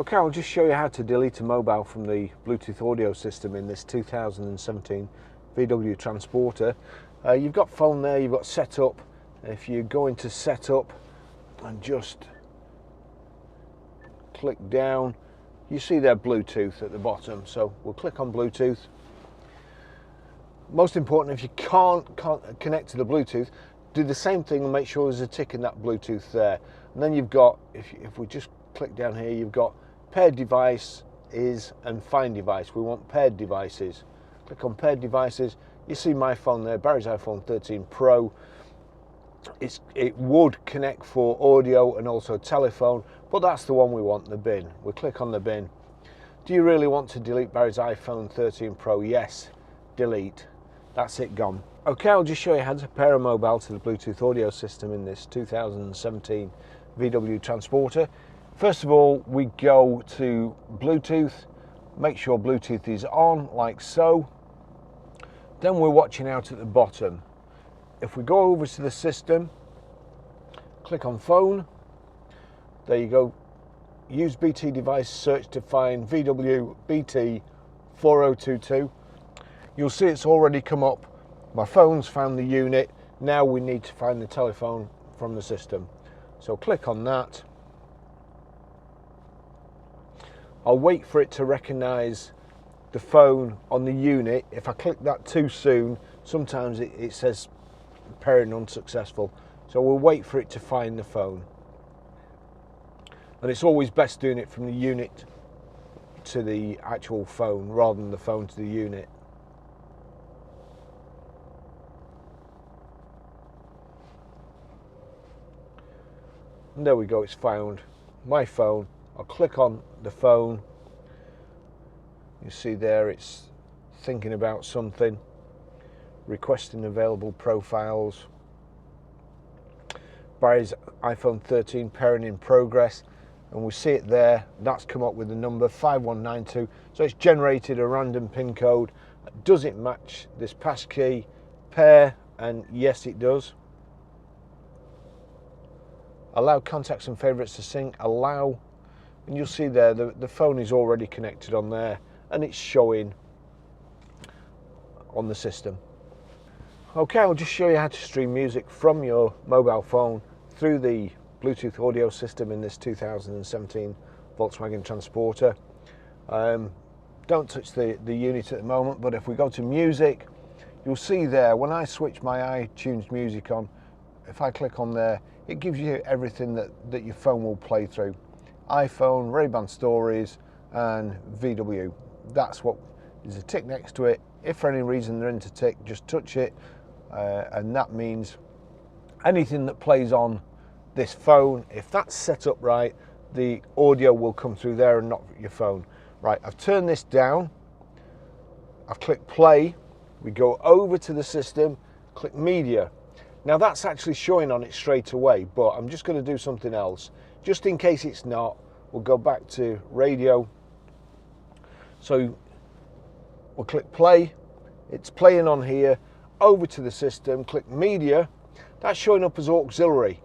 Okay, I'll just show you how to delete a mobile from the Bluetooth audio system in this 2017 VW Transporter. You've got phone there, you've got setup. If you go into setup and just click down, you see there Bluetooth at the bottom. So we'll click on Bluetooth. Most important, if you can't connect to the Bluetooth, do the same thing and make sure there's a tick in that Bluetooth there. And then you've got, if we just click down here, you've got paired device is and find device. We want paired devices. Click on paired devices. You see my phone there, Barry's iPhone 13 Pro. It would connect for audio and also telephone, but that's the one we want, the bin. We'll click on the bin. Do you really want to delete Barry's iPhone 13 Pro? Yes, delete. That's it, gone. Okay, I'll just show you how to pair a mobile to the Bluetooth audio system in this 2017 VW Transporter. First of all, we go to Bluetooth, make sure Bluetooth is on, like so. Then we're watching out at the bottom. If we go over to the system, click on phone, there you go. Use BT device search to find VW BT 4022. You'll see it's already come up. My phone's found the unit. Now we need to find the telephone from the system. So click on that. I'll wait for it to recognize the phone on the unit. If I click that too soon, sometimes it says pairing unsuccessful. So we'll wait for it to find the phone. And it's always best doing it from the unit to the actual phone rather than the phone to the unit. And there we go, it's found my phone. I'll click on the phone. You see there it's thinking about something, requesting available profiles. Barry's iPhone 13 pairing in progress, and we see it there. That's come up with the number 5192. So it's generated a random PIN code. Does it match this passkey pair? And yes, it does. Allow contacts and favorites to sync, allow, and you'll see there the phone is already connected on there and it's showing on the system. Okay, I'll just show you how to stream music from your mobile phone through the Bluetooth audio system in this 2017 Volkswagen Transporter. Don't touch the unit at the moment, but if we go to music, you'll see there when I switch my iTunes music on, if I click on there, it gives you everything that your phone will play through. iPhone, Ray-Ban Stories and VW. That's what is a tick next to it. If for any reason they're into tick, just touch it and that means anything that plays on this phone, if that's set up right, the audio will come through there and not your phone. Right, I've turned this down. I've clicked play. We go over to the system, click media. Now that's actually showing on it straight away, but I'm just going to do something else. Just in case it's not, we'll go back to radio. So we'll click play. It's playing on here. Over to the system, click media. That's showing up as auxiliary.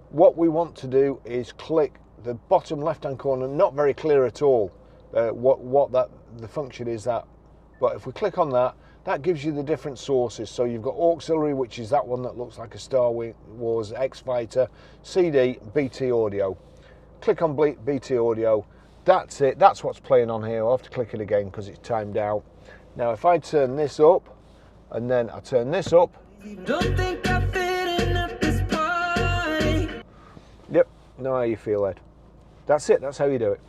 What we want to do is click the bottom left-hand corner, not very clear at all what the function is that. But if we click on that, that gives you the different sources. So you've got auxiliary, which is that one that looks like a Star Wars X-Fighter, CD, BT audio. Click on BT audio. That's it. That's what's playing on here. I'll have to click it again because it's timed out. Now if I turn this up and then I turn this up. Don't think I fit in at this party. Yep, know how you feel, Ed. That's it. That's how you do it.